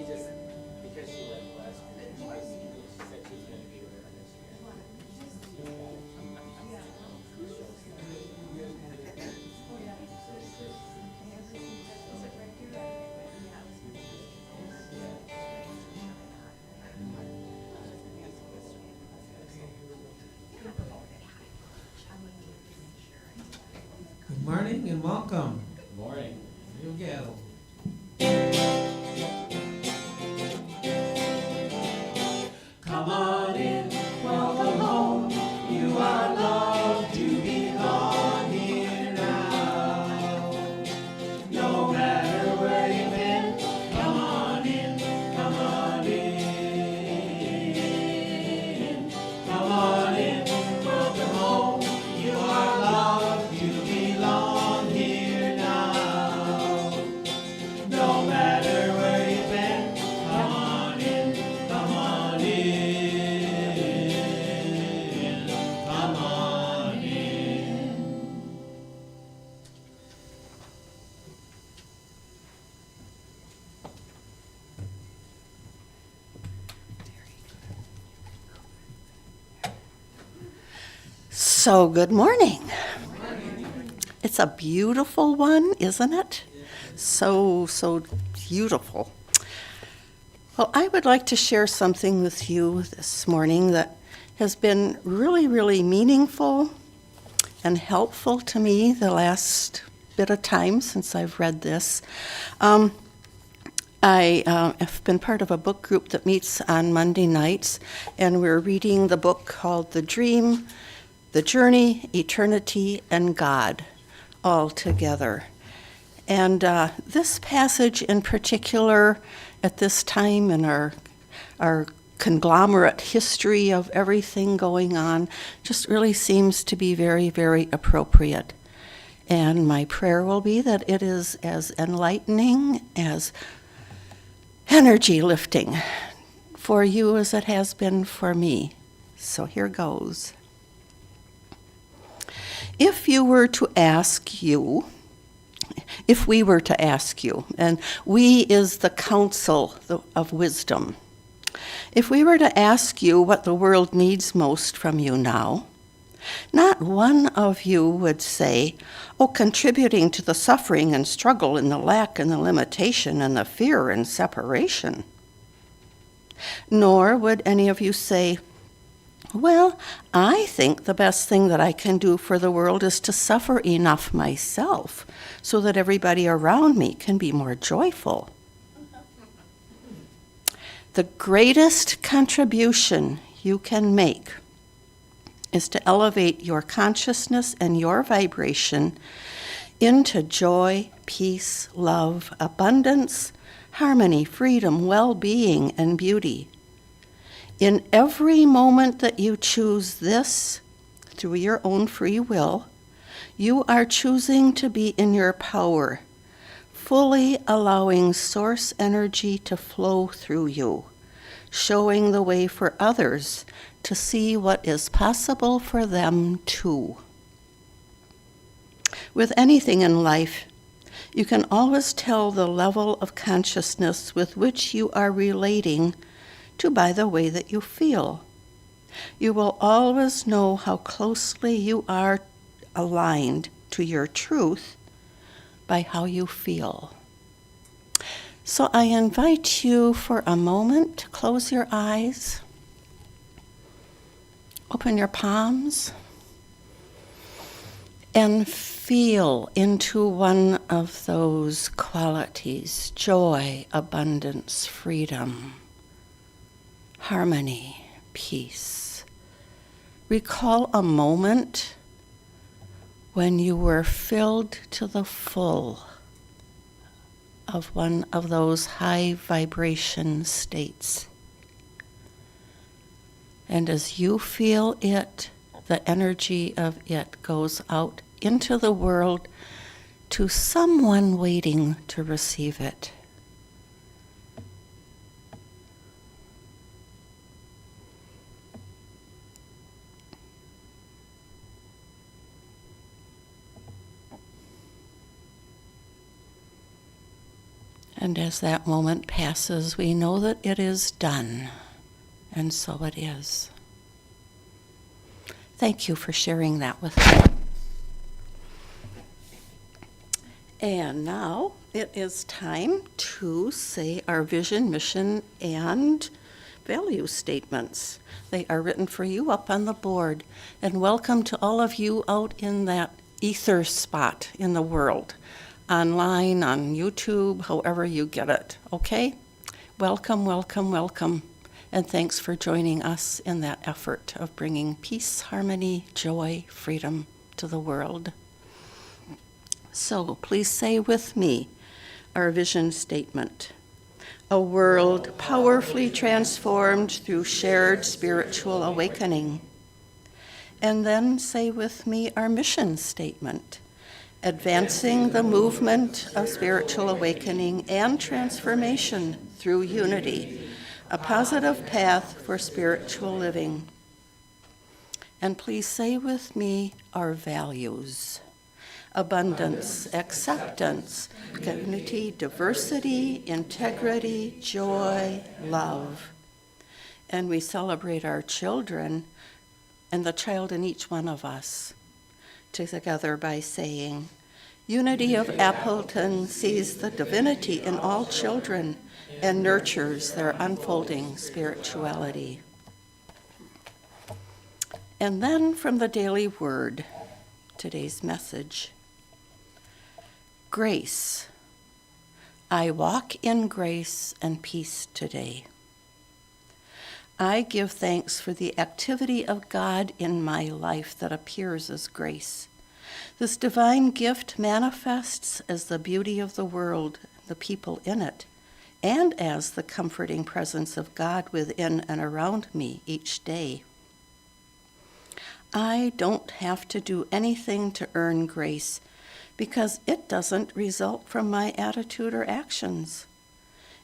just, because she left last year, she said she was going to be with her this year. Good morning and welcome. Good morning. Here we go. Come on in, welcome home. You are loved, you belong here now. No matter where you've been, come on in, come on in. Come on in, welcome home. You are loved, you belong here now. No matter where you've been, come on in, come on in, come on in. So, good morning. It's a beautiful one, isn't it? So beautiful. Well, I would like to share something with you this morning that has been really, really meaningful and helpful to me the last bit of time since I've read this. I have been part of a book group that meets on Monday nights, and we're reading the book called The Dream, The Journey, Eternity, and God, all together. And this passage in particular, at this time in our conglomerate history of everything going on, just really seems to be very, very appropriate. And my prayer will be that it is as enlightening, as energy lifting for you as it has been for me. So here goes. If we were to ask you, and we is the council of wisdom, if we were to ask you what the world needs most from you now, not one of you would say, oh, contributing to the suffering and struggle and the lack and the limitation and the fear and separation. Nor would any of you say, well, I think the best thing that I can do for the world is to suffer enough myself so that everybody around me can be more joyful. The greatest contribution you can make is to elevate your consciousness and your vibration into joy, peace, love, abundance, harmony, freedom, well-being, and beauty. In every moment that you choose this, through your own free will, you are choosing to be in your power, fully allowing source energy to flow through you, showing the way for others to see what is possible for them too. With anything in life, you can always tell the level of consciousness with which you are relating to by the way that you feel. You will always know how closely you are aligned to your truth by how you feel. So I invite you for a moment to close your eyes, open your palms, and feel into one of those qualities: joy, abundance, freedom, harmony, peace. Recall a moment when you were filled to the full of one of those high vibration states. And as you feel it, the energy of it goes out into the world to someone waiting to receive it. And as that moment passes, we know that it is done. And so it is. Thank you for sharing that with me. And now it is time to say our vision, mission, and value statements. They are written for you up on the board. And welcome to all of you out in that ether spot in the world, online, on YouTube, however you get it, okay? Welcome, welcome, welcome. And thanks for joining us in that effort of bringing peace, harmony, joy, freedom to the world. So please say with me our vision statement. A world powerfully transformed through shared spiritual awakening. And then say with me our mission statement. Advancing the movement of spiritual awakening and transformation through unity, a positive path for spiritual living. And please say with me our values. Abundance, acceptance, unity, diversity, integrity, joy, love. And we celebrate our children and the child in each one of us together by saying, Unity of Appleton sees the divinity in all children and nurtures their unfolding spirituality. And then from the daily word, today's message. Grace. I walk in grace and peace today. I give thanks for the activity of God in my life that appears as grace. This divine gift manifests as the beauty of the world, the people in it, and as the comforting presence of God within and around me each day. I don't have to do anything to earn grace because it doesn't result from my attitude or actions.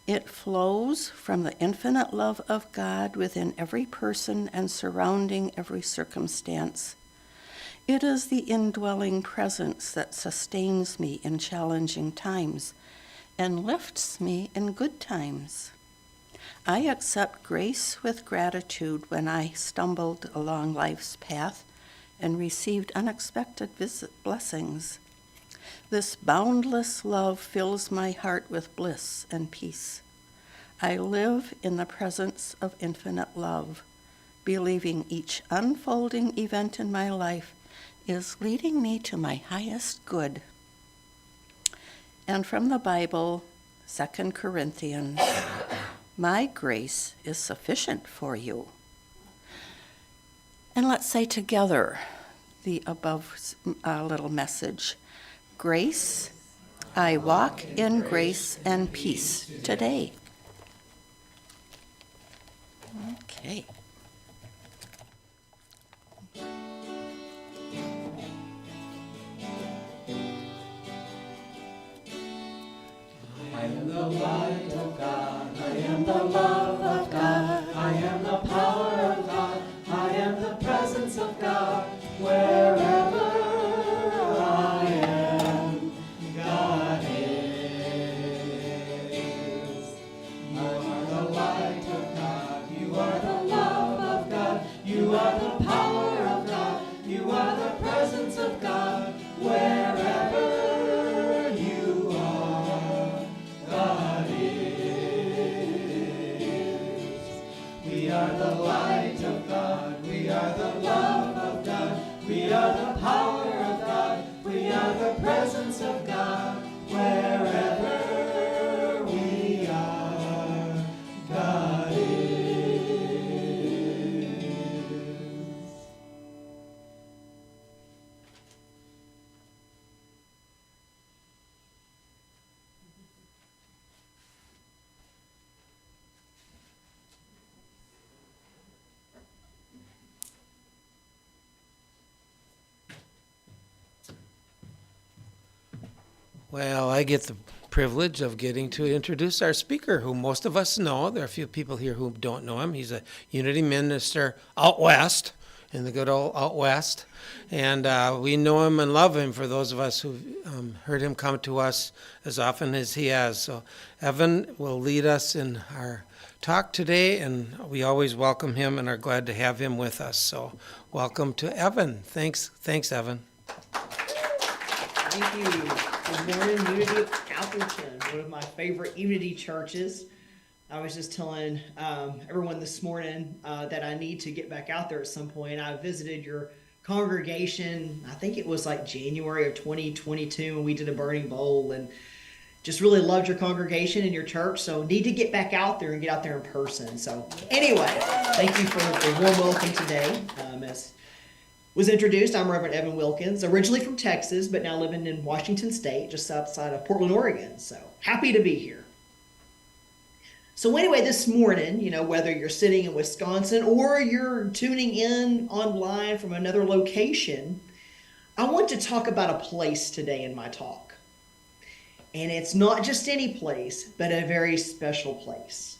It flows from the infinite love of God within every person and surrounding every circumstance. It is the indwelling presence that sustains me in challenging times and lifts me in good times. I accept grace with gratitude when I stumbled along life's path and received unexpected blessings. This boundless love fills my heart with bliss and peace. I live in the presence of infinite love, believing each unfolding event in my life is leading me to my highest good. And from the Bible, 2 Corinthians, my grace is sufficient for you. And let's say together the above little message. Grace, I walk in grace and peace today. Okay. I am the light of God, I am the love of God, I am the power of God, I am the presence of God, wherever I am, God is. You are the light of God, you are the love of God, you are the power of God, you are the presence of God, wherever you are, God is. We are the light of God, we are the love of God, we are the power of God, we are the presence of God, wherever we are, God is. Well, I get the privilege of getting to introduce our speaker, who most of us know. There are a few people here who don't know him. He's a Unity minister out west, in the good old out west. And we know him and love him for those of us who've heard him come to us as often as he has. So Evin will lead us in our talk today, and we always welcome him and are glad to have him with us. So welcome to Evin. Thanks, Evin. Thank you. Good morning, Unity of Appleton, one of my favorite Unity churches. I was just telling everyone this morning that I need to get back out there at some point. I visited your congregation, I think it was like January of 2022, and we did a burning bowl, and just really loved your congregation and your church, so need to get back out there and get out there in person. So anyway, thank you for the warm welcome today. As was introduced, I'm Reverend Evin Wilkins, originally from Texas, but now living in Washington State, just outside of Portland, Oregon. So happy to be here. So anyway, this morning, whether you're sitting in Wisconsin or you're tuning in online from another location, I want to talk about a place today in my talk. And it's not just any place, but a very special place.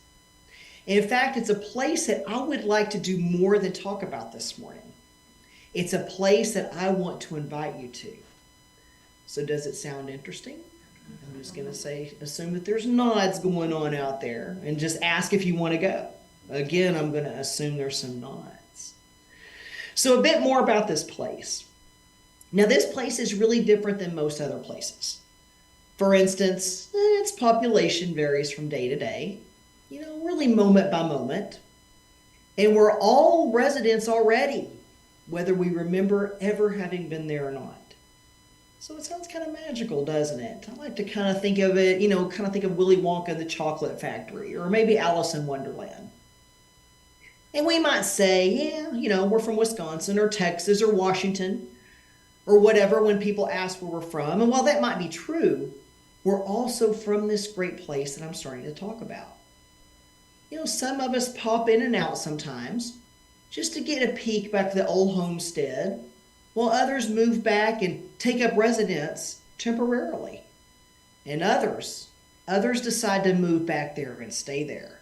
In fact, it's a place that I would like to do more than talk about this morning. It's a place that I want to invite you to. So does it sound interesting? I'm just going to assume that there's nods going on out there and just ask if you want to go. Again, I'm going to assume there's some nods. So a bit more about this place. Now, this place is really different than most other places. For instance, its population varies from day to day, really moment by moment. And we're all residents already, whether we remember ever having been there or not. So it sounds kind of magical, doesn't it? I like to kind of think of it, think of Willy Wonka and the Chocolate Factory, or maybe Alice in Wonderland. And we might say, we're from Wisconsin or Texas or Washington or whatever when people ask where we're from. And while that might be true, we're also from this great place that I'm starting to talk about. Some of us pop in and out sometimes just to get a peek back to the old homestead, while others move back and take up residence temporarily. And others decide to move back there and stay there.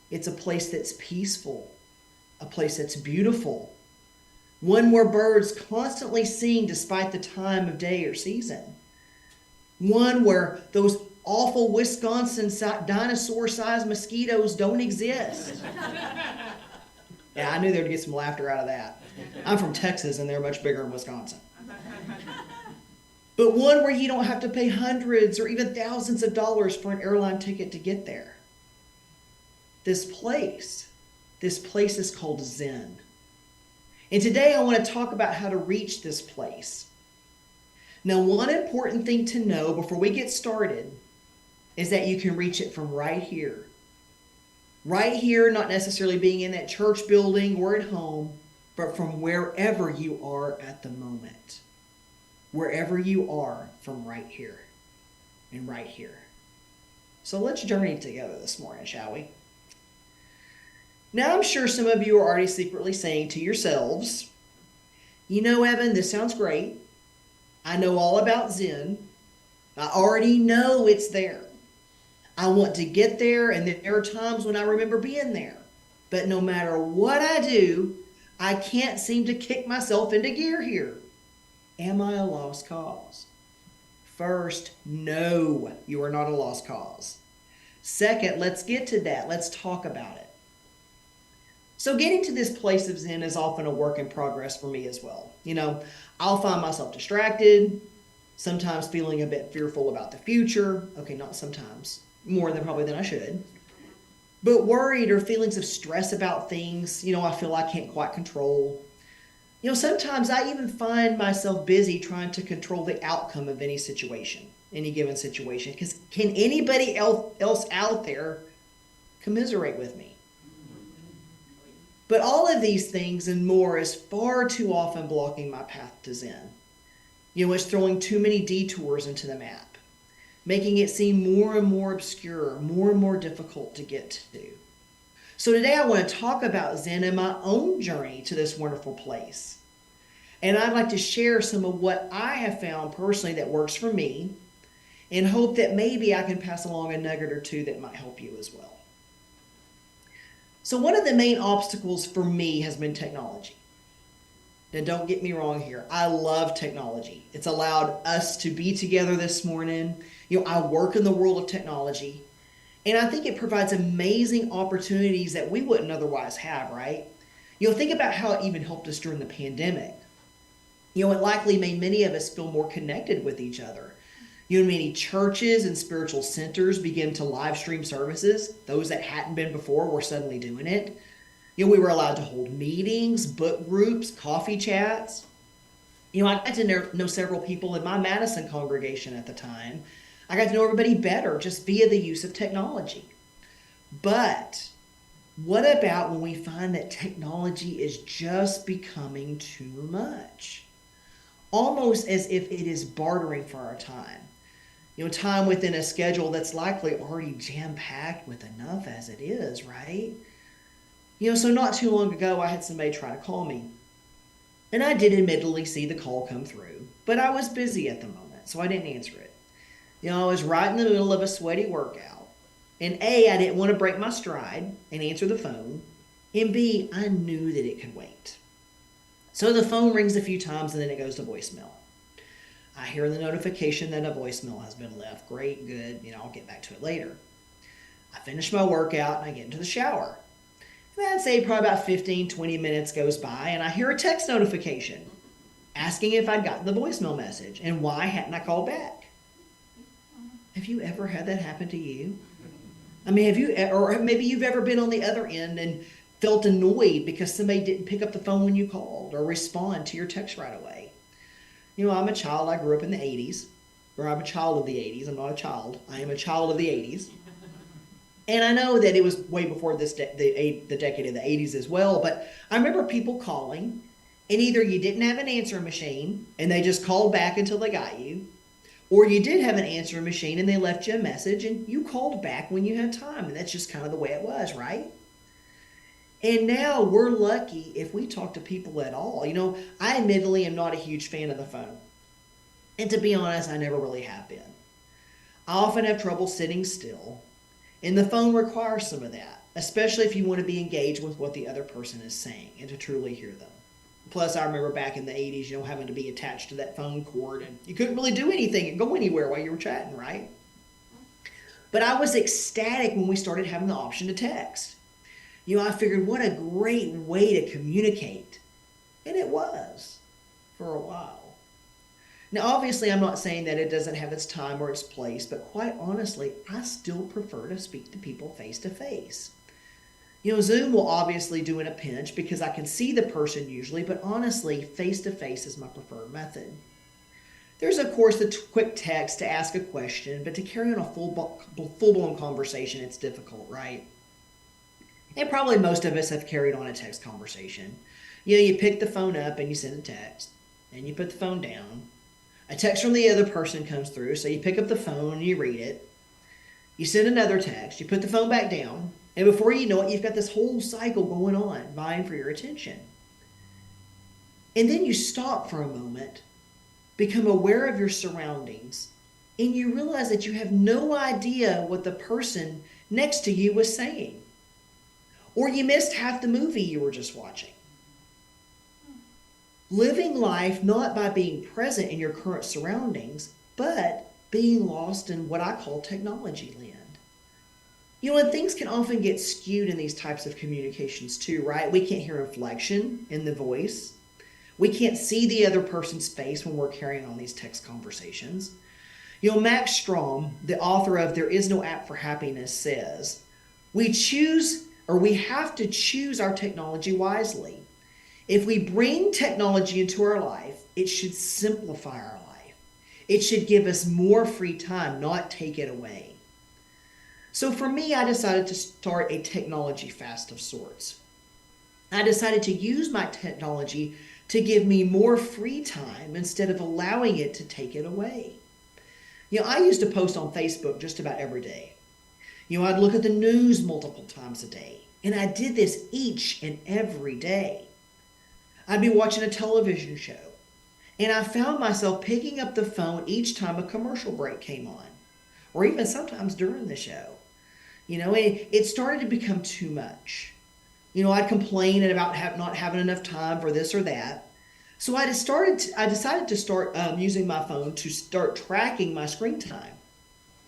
It's a place that's peaceful, a place that's beautiful, one where birds constantly sing despite the time of day or season. One where those awful Wisconsin dinosaur-sized mosquitoes don't exist. Yeah, I knew they would get some laughter out of that. I'm from Texas, and they're much bigger in Wisconsin. But one where you don't have to pay hundreds or even thousands of dollars for an airline ticket to get there. This place is called Zen. And today I want to talk about how to reach this place. Now, one important thing to know before we get started is that you can reach it from right here. Right here, not necessarily being in that church building or at home, but from wherever you are at the moment. Wherever you are from right here and right here. So let's journey together this morning, shall we? Now, I'm sure some of you are already secretly saying to yourselves, Evin, this sounds great. I know all about Zen. I already know it's there. I want to get there, and there are times when I remember being there. But no matter what I do, I can't seem to kick myself into gear here. Am I a lost cause? First, no, you are not a lost cause. Second, let's get to that. Let's talk about it. So getting to this place of Zen is often a work in progress for me as well. I'll find myself distracted, sometimes feeling a bit fearful about the future. Okay, not sometimes, more than I should. But worried or feelings of stress about things, I feel I can't quite control. Sometimes I even find myself busy trying to control the outcome of any given situation. Because can anybody else out there commiserate with me? But all of these things and more is far too often blocking my path to Zen. It's throwing too many detours into the map, making it seem more and more obscure, more and more difficult to get to. So today I want to talk about Zen and my own journey to this wonderful place. And I'd like to share some of what I have found personally that works for me, and hope that maybe I can pass along a nugget or two that might help you as well. So one of the main obstacles for me has been technology. Now, don't get me wrong here. I love technology. It's allowed us to be together this morning. I work in the world of technology, and I think it provides amazing opportunities that we wouldn't otherwise have, right? Think about how it even helped us during the pandemic. It likely made many of us feel more connected with each other. Many churches and spiritual centers began to live stream services. Those that hadn't been before were suddenly doing it. We were allowed to hold meetings, book groups, coffee chats. I got to know several people in my Madison congregation at the time. I got to know everybody better just via the use of technology. But what about when we find that technology is just becoming too much? Almost as if it is bartering for our time. Time within a schedule that's likely already jam-packed with enough as it is, right? So not too long ago, I had somebody try to call me. And I did admittedly see the call come through, but I was busy at the moment, so I didn't answer it. I was right in the middle of a sweaty workout. And A, I didn't want to break my stride and answer the phone. And B, I knew that it could wait. So the phone rings a few times and then it goes to voicemail. I hear the notification that a voicemail has been left. Great, good, I'll get back to it later. I finish my workout and I get into the shower. And I'd say probably about 15, 20 minutes goes by and I hear a text notification asking if I'd gotten the voicemail message and why hadn't I called back. Have you ever had that happen to you? Have you, or maybe you've ever been on the other end and felt annoyed because somebody didn't pick up the phone when you called or respond to your text right away. I'm a child. I grew up in the 80s, or I'm a child of the 80s. I'm not a child. I am a child of the 80s. And I know that it was way before the decade of the 80s as well, but I remember people calling, and either you didn't have an answering machine, and they just called back until they got you, or you did have an answering machine, and they left you a message, and you called back when you had time, and that's just kind of the way it was, right? And now we're lucky if we talk to people at all. I admittedly am not a huge fan of the phone. And to be honest, I never really have been. I often have trouble sitting still, and the phone requires some of that, especially if you want to be engaged with what the other person is saying and to truly hear them. Plus, I remember back in the 80s, having to be attached to that phone cord, and you couldn't really do anything and go anywhere while you were chatting, right? But I was ecstatic when we started having the option to text. I figured what a great way to communicate. And it was for a while. Now, obviously, I'm not saying that it doesn't have its time or its place, but quite honestly, I still prefer to speak to people face to face. Zoom will obviously do in a pinch because I can see the person usually, but honestly, face to face is my preferred method. There's, of course, the quick text to ask a question, but to carry on a full-blown conversation, it's difficult, right? And probably most of us have carried on a text conversation. You pick the phone up and you send a text, and you put the phone down. A text from the other person comes through, so you pick up the phone and you read it. You send another text, you put the phone back down, and before you know it, you've got this whole cycle going on, vying for your attention. And then you stop for a moment, become aware of your surroundings, and you realize that you have no idea what the person next to you was saying. Or you missed half the movie you were just watching. Living life not by being present in your current surroundings, but being lost in what I call technology land. And things can often get skewed in these types of communications too, right? We can't hear inflection in the voice. We can't see the other person's face when we're carrying on these text conversations. Max Strom, the author of There Is No App for Happiness, says, we have to choose our technology wisely. If we bring technology into our life, it should simplify our life. It should give us more free time, not take it away. So for me, I decided to start a technology fast of sorts. I decided to use my technology to give me more free time instead of allowing it to take it away. I used to post on Facebook just about every day. I'd look at the news multiple times a day, and I did this each and every day. I'd be watching a television show, and I found myself picking up the phone each time a commercial break came on, or even sometimes during the show. It started to become too much. I'd complain about not having enough time for this or that, So I decided to start using my phone to start tracking my screen time.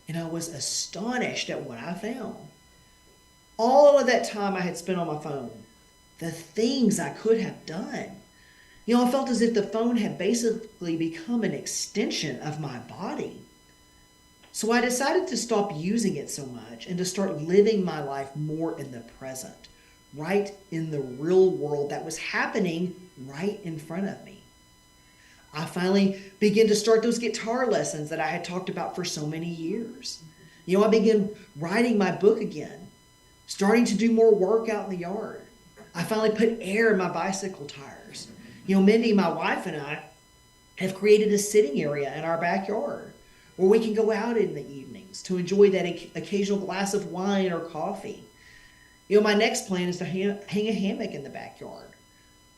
And I was astonished at what I found. All of that time I had spent on my phone, the things I could have done. I felt as if the phone had basically become an extension of my body. So I decided to stop using it so much and to start living my life more in the present, right in the real world that was happening right in front of me. I finally began to start those guitar lessons that I had talked about for so many years. I began writing my book again, starting to do more work out in the yard. I finally put air in my bicycle tires. Mindy, my wife, and I have created a sitting area in our backyard where we can go out in the evenings to enjoy that occasional glass of wine or coffee. My next plan is to hang a hammock in the backyard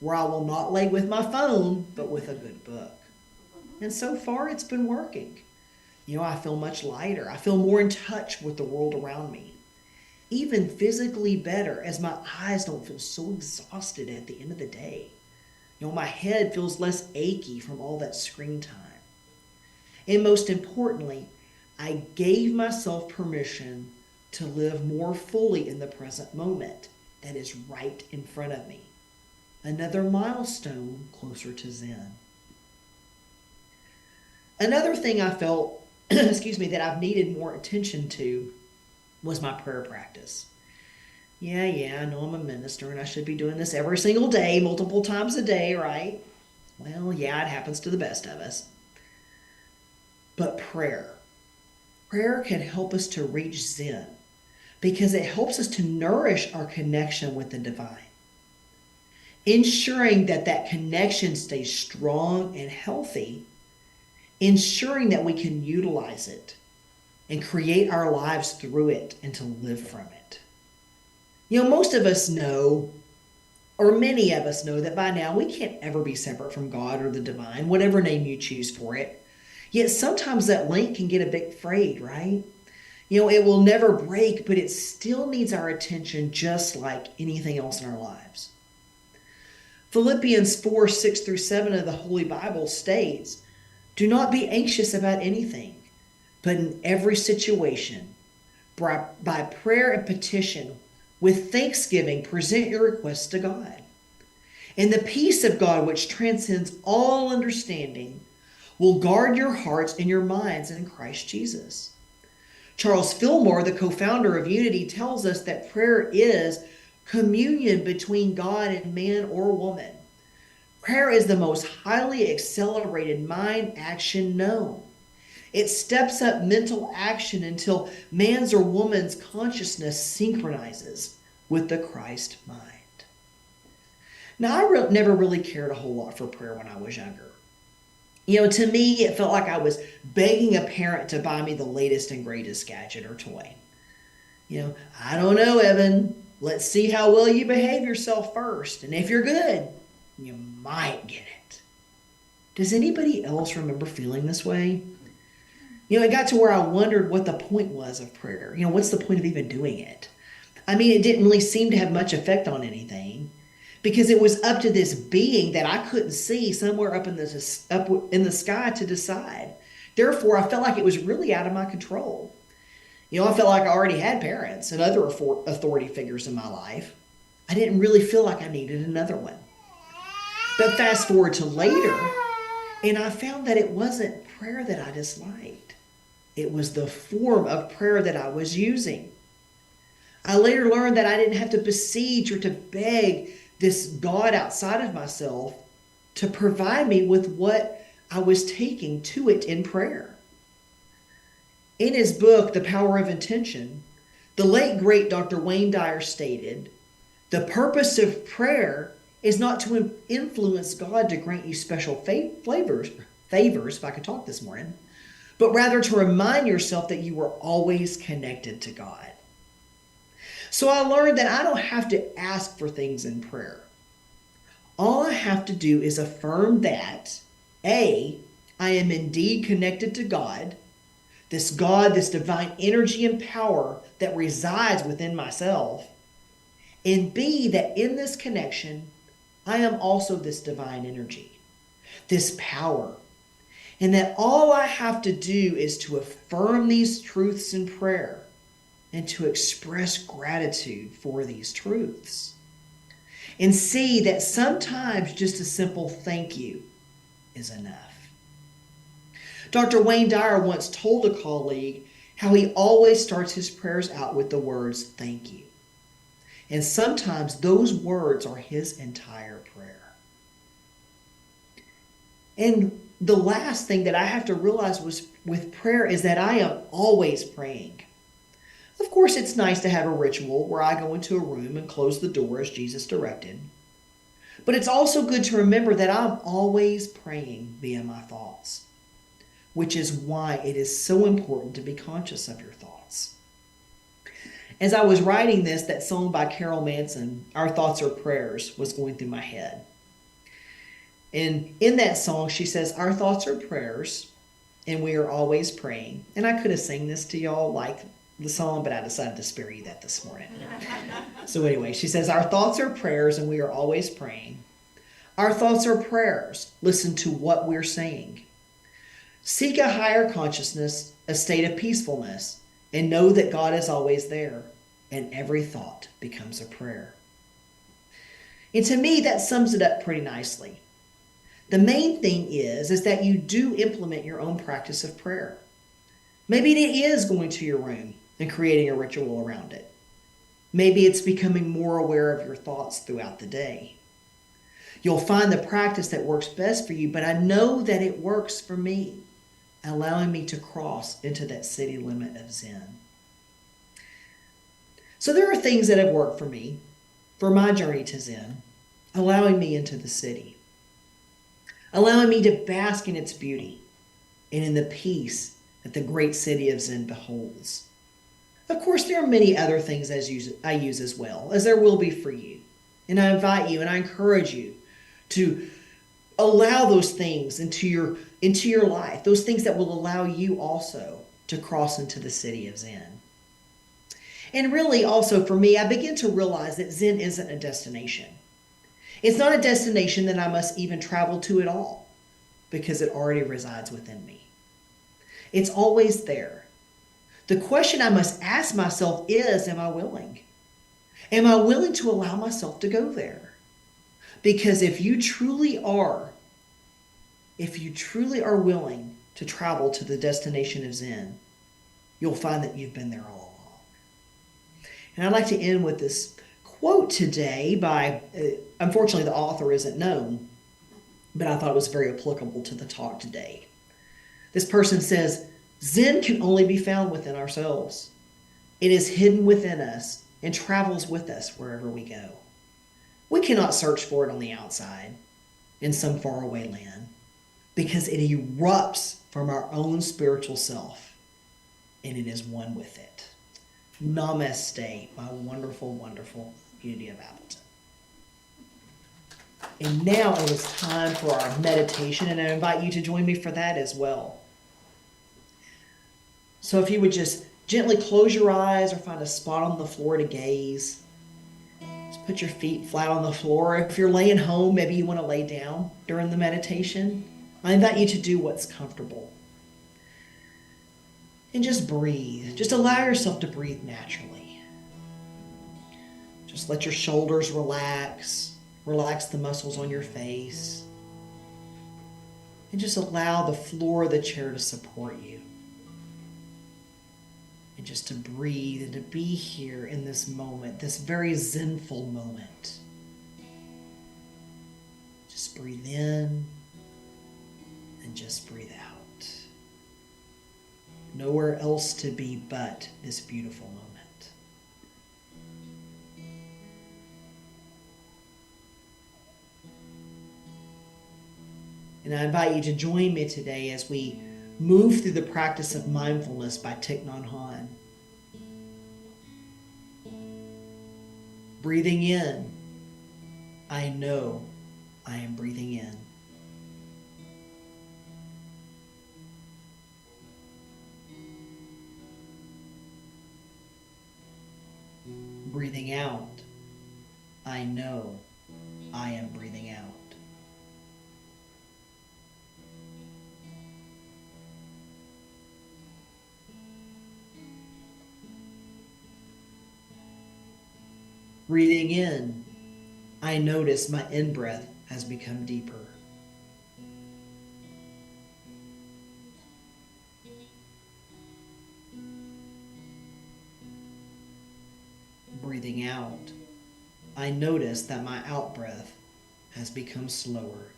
where I will not lay with my phone, but with a good book. And so far, it's been working. I feel much lighter. I feel more in touch with the world around me. Even physically better, as my eyes don't feel so exhausted at the end of the day. My head feels less achy from all that screen time. And most importantly, I gave myself permission to live more fully in the present moment that is right in front of me. Another milestone closer to Zen. Another thing I felt, that I've needed more attention to was my prayer practice. Yeah, I know I'm a minister and I should be doing this every single day, multiple times a day, right? Well, yeah, it happens to the best of us. But prayer can help us to reach Zen because it helps us to nourish our connection with the divine, ensuring that connection stays strong and healthy, ensuring that we can utilize it and create our lives through it and to live from it. Most of us know, or many of us know, that by now we can't ever be separate from God or the divine, whatever name you choose for it. Yet sometimes that link can get a bit frayed, right? It will never break, but it still needs our attention just like anything else in our lives. Philippians 4:6-7 of the Holy Bible states, "Do not be anxious about anything, but in every situation, by prayer and petition, with thanksgiving, present your requests to God. And the peace of God, which transcends all understanding, will guard your hearts and your minds in Christ Jesus." Charles Fillmore, the co-founder of Unity, tells us that prayer is communion between God and man or woman. Prayer is the most highly accelerated mind action known. It steps up mental action until man's or woman's consciousness synchronizes with the Christ mind. Now, I never really cared a whole lot for prayer when I was younger. To me, it felt like I was begging a parent to buy me the latest and greatest gadget or toy. I don't know, Evan. Let's see how well you behave yourself first. And if you're good, you might get it. Does anybody else remember feeling this way? It got to where I wondered what the point was of prayer. What's the point of even doing it? It didn't really seem to have much effect on anything because it was up to this being that I couldn't see somewhere up in the sky to decide. Therefore, I felt like it was really out of my control. I felt like I already had parents and other authority figures in my life. I didn't really feel like I needed another one. But fast forward to later, and I found that it wasn't prayer that I disliked. It was the form of prayer that I was using. I later learned that I didn't have to beseech or to beg this God outside of myself to provide me with what I was taking to it in prayer. In his book, The Power of Intention, the late great Dr. Wayne Dyer stated, "The purpose of prayer is not to influence God to grant you special favors, if I could talk this morning, but rather to remind yourself that you are always connected to God." So I learned that I don't have to ask for things in prayer. All I have to do is affirm that, A, I am indeed connected to God, this divine energy and power that resides within myself, and B, that in this connection, I am also this divine energy. this power, and that all I have to do is to affirm these truths in prayer and to express gratitude for these truths. And see that sometimes just a simple thank you is enough. Dr. Wayne Dyer once told a colleague how he always starts his prayers out with the words, thank you. And sometimes those words are his entire prayer. And the last thing that I have to realize with prayer is that I am always praying. Of course, it's nice to have a ritual where I go into a room and close the door as Jesus directed. But it's also good to remember that I'm always praying via my thoughts, which is why it is so important to be conscious of your thoughts. As I was writing this, that song by Carol Manson, Our Thoughts Are Prayers, was going through my head. And in that song, she says, our thoughts are prayers, and we are always praying. And I could have sang this to y'all like the song, but I decided to spare you that this morning. So anyway, she says, our thoughts are prayers, and we are always praying. Our thoughts are prayers. Listen to what we're saying. Seek a higher consciousness, a state of peacefulness, and know that God is always there, and every thought becomes a prayer. And to me, that sums it up pretty nicely. The main thing is that you do implement your own practice of prayer. Maybe it is going to your room and creating a ritual around it. Maybe it's becoming more aware of your thoughts throughout the day. You'll find the practice that works best for you, but I know that it works for me, allowing me to cross into that city limit of Zen. So there are things that have worked for me, for my journey to Zen, allowing me into the city, allowing me to bask in its beauty and in the peace that the great city of Zen beholds. Of course, there are many other things I use as well, as there will be for you. And I invite you and I encourage you to allow those things into your life, those things that will allow you also to cross into the city of Zen. And really also for me, I begin to realize that Zen isn't a destination. It's not a destination that I must even travel to at all, because it already resides within me. It's always there. The question I must ask myself is, am I willing? Am I willing to allow myself to go there? Because if you truly are willing to travel to the destination of Zen, you'll find that you've been there all along. And I'd like to end with this quote today by, unfortunately the author isn't known, but I thought it was very applicable to the talk today. This person says, Zen can only be found within ourselves. It is hidden within us and travels with us wherever we go. We cannot search for it on the outside in some faraway land, because it erupts from our own spiritual self and it is one with it. Namaste, my wonderful, wonderful Unity of Appleton. And now it is time for our meditation, and I invite you to join me for that as well. So if you would just gently close your eyes or find a spot on the floor to gaze. Just put your feet flat on the floor. If you're laying home, maybe you want to lay down during the meditation. I invite you to do what's comfortable. And just breathe. Just allow yourself to breathe naturally. Just let your shoulders relax. Relax the muscles on your face. And just allow the floor of the chair to support you. And just to breathe and to be here in this moment, this very zenful moment. Just breathe in and just breathe out. Nowhere else to be but this beautiful moment. And I invite you to join me today as we move through the practice of mindfulness by Thich Nhat Hanh. Breathing in, I know I am breathing in. Breathing out, I know I am breathing out. Breathing in, I notice my in-breath has become deeper. Breathing out, I notice that my out-breath has become slower.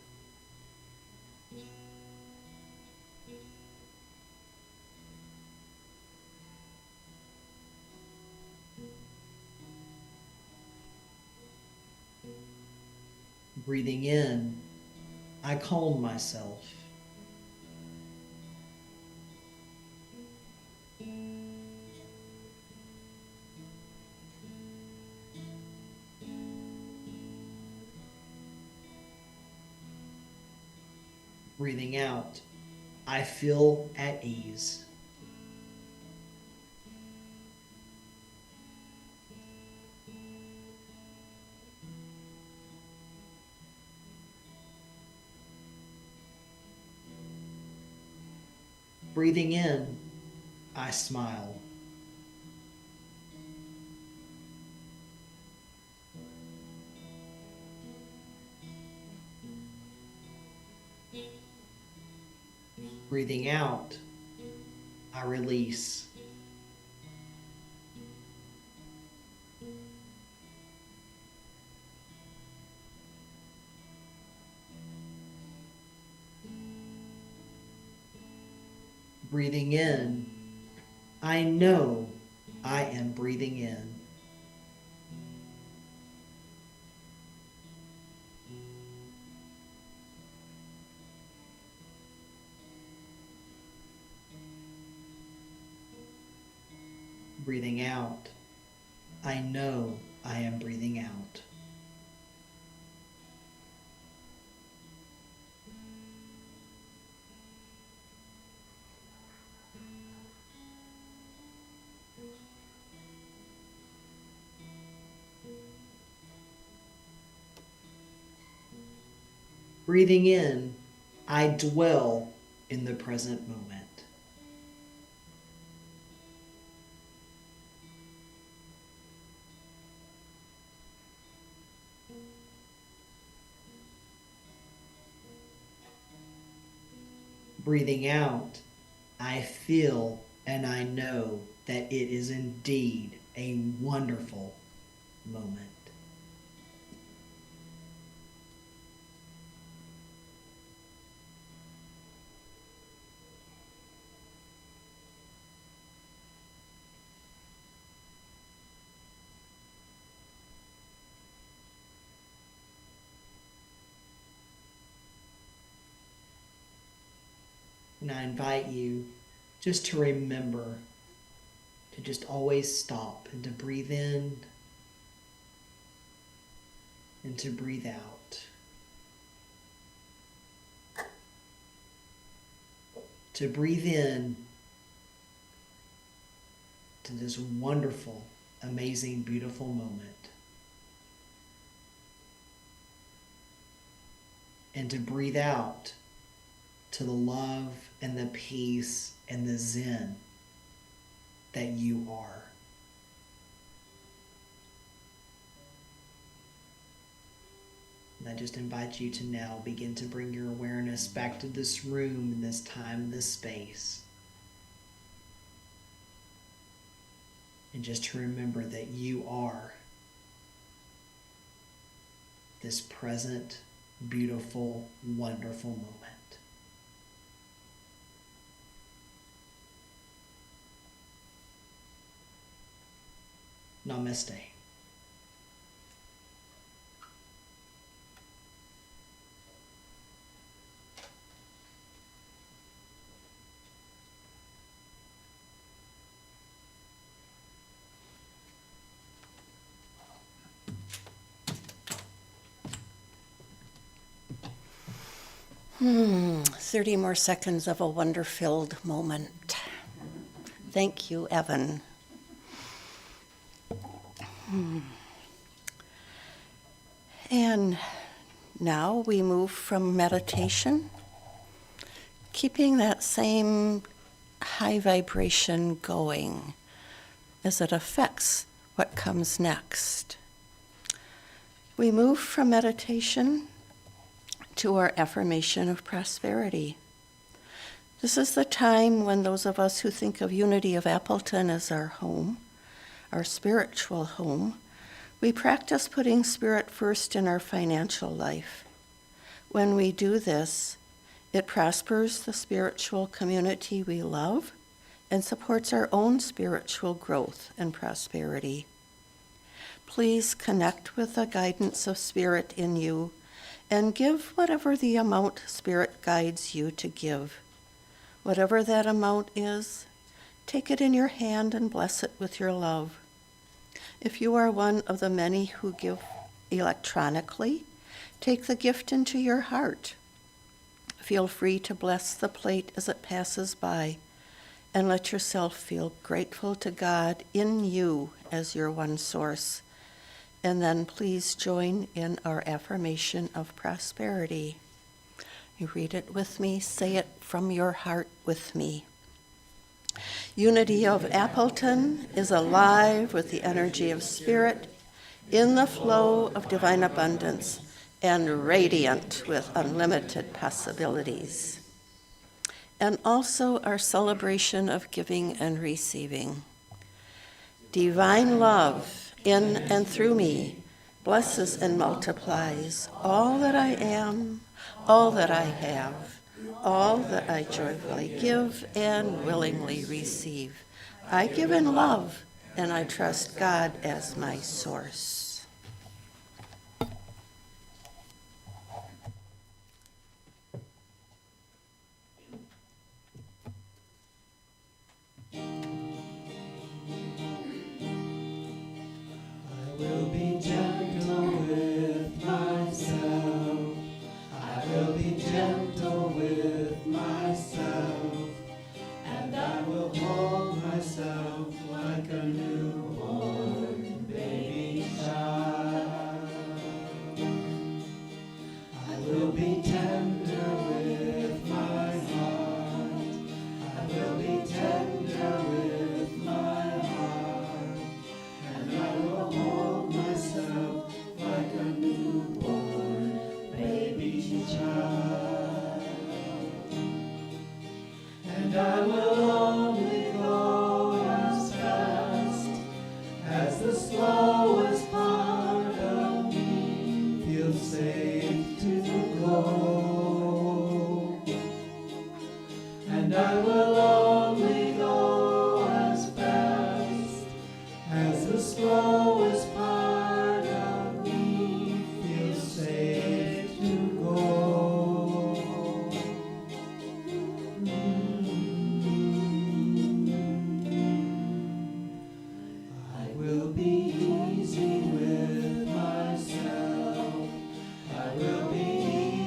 Breathing in, I calm myself. Breathing out, I feel at ease. Breathing in, I smile. Breathing out, I release. Breathing in, I know I am breathing in. Breathing out, I know I am breathing out. Breathing in, I dwell in the present moment. Breathing out, I feel and I know that it is indeed a wonderful moment. And I invite you just to remember to just always stop and to breathe in and to breathe out. To breathe in to this wonderful, amazing, beautiful moment. And to breathe out to the love and the peace and the zen that you are. And I just invite you to now begin to bring your awareness back to this room and this time and this space. And just to remember that you are this present, beautiful, wonderful moment. Namaste. 30 more seconds of a wonder-filled moment. Thank you, Evin. And now we move from meditation, keeping that same high vibration going as it affects what comes next. We move from meditation to our affirmation of prosperity. This is the time when those of us who think of Unity of Appleton as our home, our spiritual home, we practice putting Spirit first in our financial life. When we do this, it prospers the spiritual community we love and supports our own spiritual growth and prosperity. Please connect with the guidance of Spirit in you and give whatever the amount Spirit guides you to give. Whatever that amount is, take it in your hand and bless it with your love. If you are one of the many who give electronically, take the gift into your heart. Feel free to bless the plate as it passes by, and let yourself feel grateful to God in you as your one source. And then please join in our affirmation of prosperity. You read it with me, say it from your heart with me. Unity of Appleton is alive with the energy of Spirit, in the flow of divine abundance, and radiant with unlimited possibilities. And also our celebration of giving and receiving. Divine love in and through me blesses and multiplies all that I am, all that I have, all that I joyfully give and willingly receive. I give in love, and I trust God as my source. I will be gentle with myself. I will be gentle with myself. And I will hold myself like a newborn baby child. I will be tender with my heart. I will be tender with my heart. And I will hold myself like a newborn baby child. And I will only go as fast as the slowest part of me feels safe to go. And I will only go as fast as the slowest part of me feels safe to go. I will be easy with myself. I will be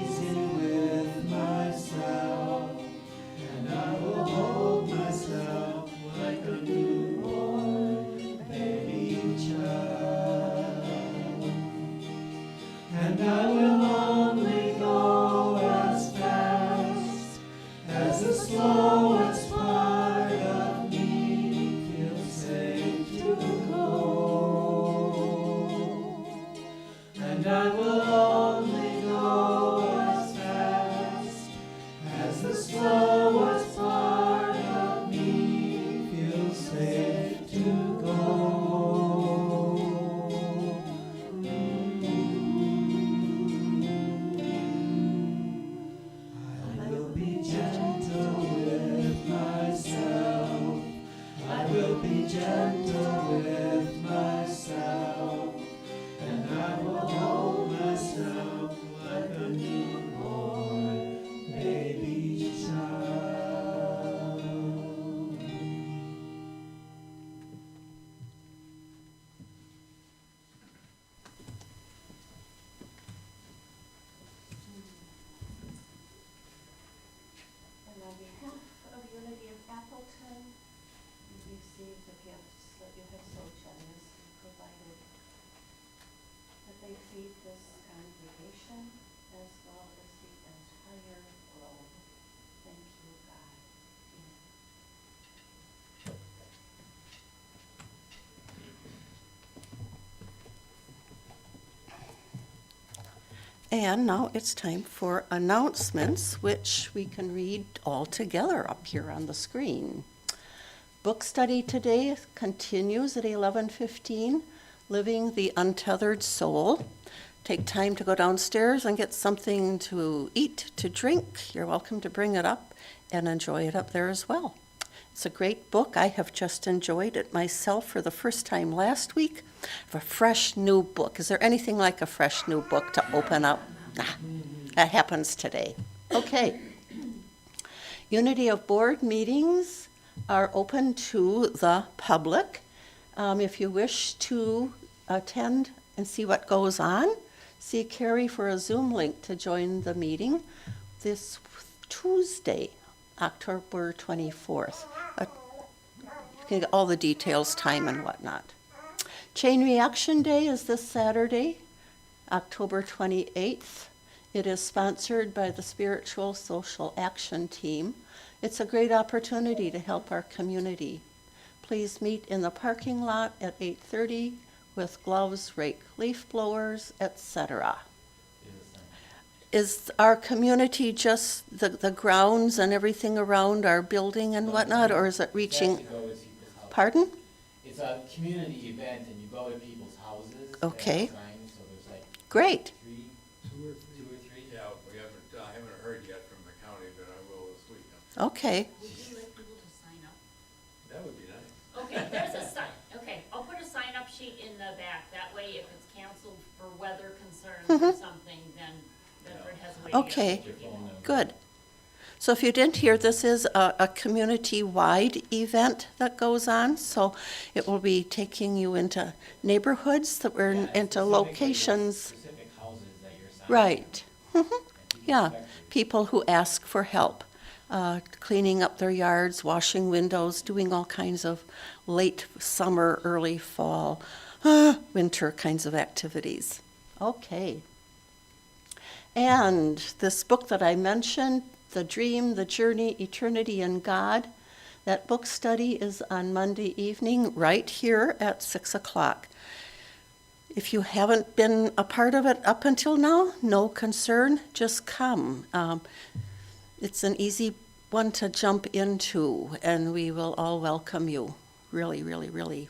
easy with myself. And I will hold myself like a newborn baby child. And I will only go as fast as the slowest part of me feels safe to go. And I will only go as fast as the slowest part of me feels safe to go. I will be gentle with myself. I will be gentle with myself. And I will hold myself like a newborn baby child. And on behalf of Unity of Appleton, we receive the gifts that you have so generously provided, that they feed this congregation as well as the entire globe. Thank you, God. Amen. And now it's time for announcements, which we can read all together up here on the screen. Book study today continues at 11:15, Living the Untethered Soul. Take time to go downstairs and get something to eat, to drink. You're welcome to bring it up and enjoy it up there as well. It's a great book. I have just enjoyed it myself for the first time last week. I have a fresh new book. Is there anything like a fresh new book to open up? That happens today. Okay. Unity of Board meetings are open to the public. If you wish to attend and see what goes on, see Carrie for a Zoom link to join the meeting this Tuesday, October 24th. You can get all the details, time and whatnot. Chain Reaction Day is this Saturday, October 28th. It is sponsored by the Spiritual Social Action Team. It's a great opportunity to help our community. Please meet in the parking lot at 8:30 with gloves, rake, leaf blowers, etc. Is our community just the grounds and everything around our building and whatnot, or is it reaching? Pardon? It's a community event, and you go to people's houses. Okay. Signs, so there's like Great. two or three. Yeah, I haven't heard yet from the county, but I will this week. Okay. Would you like people to sign up? That would be nice. Okay, there's a sign, okay, I'll put a sign-up sheet in the back, that way if it's canceled for weather concerns or something, then Bedford has a way to get Okay. hold of people. Good. So if you didn't hear, this is a community-wide event that goes on. So it will be taking you into neighborhoods that were into locations. Specific houses that you're signing. Right. And people Yeah, expect it. people who ask for help, cleaning up their yards, washing windows, doing all kinds of late summer, early fall, winter kinds of activities. Okay. And this book that I mentioned, The Dream, the Journey, Eternity in God, that book study is on Monday evening right here at 6 o'clock. If you haven't been a part of it up until now, no concern, just come. It's an easy one to jump into, and we will all welcome you. Really, really, really.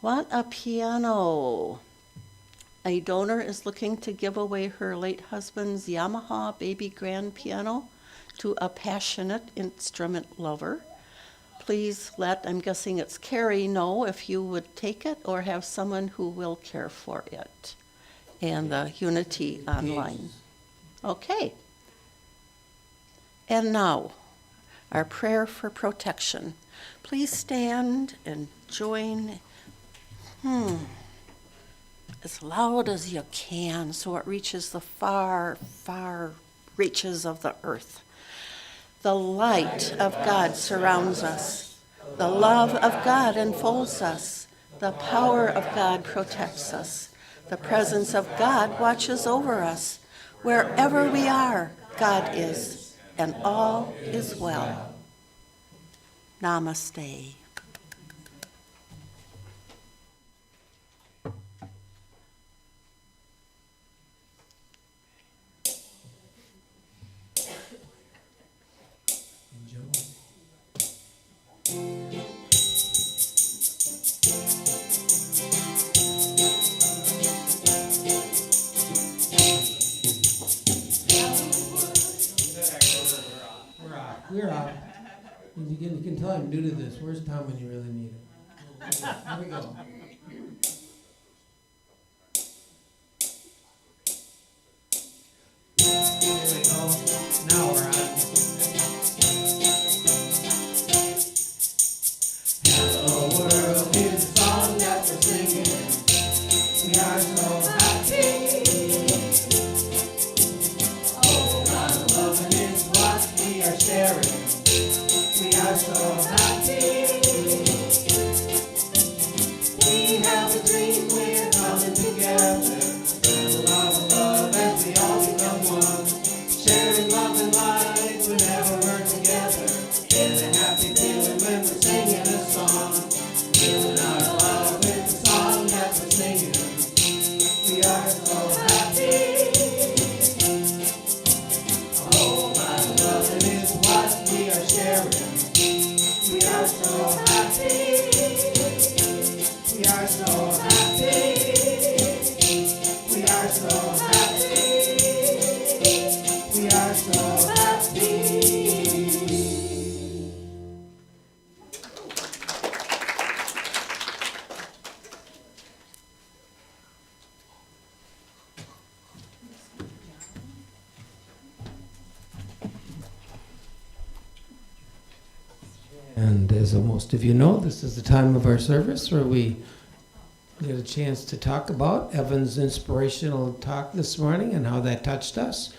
Want a piano? A donor is looking to give away her late husband's Yamaha baby grand piano to a passionate instrument lover. Please let, I'm guessing it's Carrie, know if you would take it or have someone who will care for it. And the Unity online. Okay. And now, our prayer for protection. Please stand and join as loud as you can so it reaches the far, far reaches of the earth. The light of God surrounds us. The love of God enfolds us. The power of God protects us. The presence of God watches over us. Wherever we are, God is, and all is well. Namaste. We're off. You can tell I'm new to this. Where's Tom when you really need him? Here we go. There we go. Now we're on. Hello world is the song that we're singing. We are so happy. Oh, God's love is what we are sharing. We are so happy. We have a dream, we're coming together. And a lot of love as we all become one. Sharing love and light whenever we're together. Get a happy feeling when we're singing a song. Feeling our love with the song that we're singing. And as most of you know, this is the time of our service where we get a chance to talk about Evan's inspirational talk this morning and how that touched us.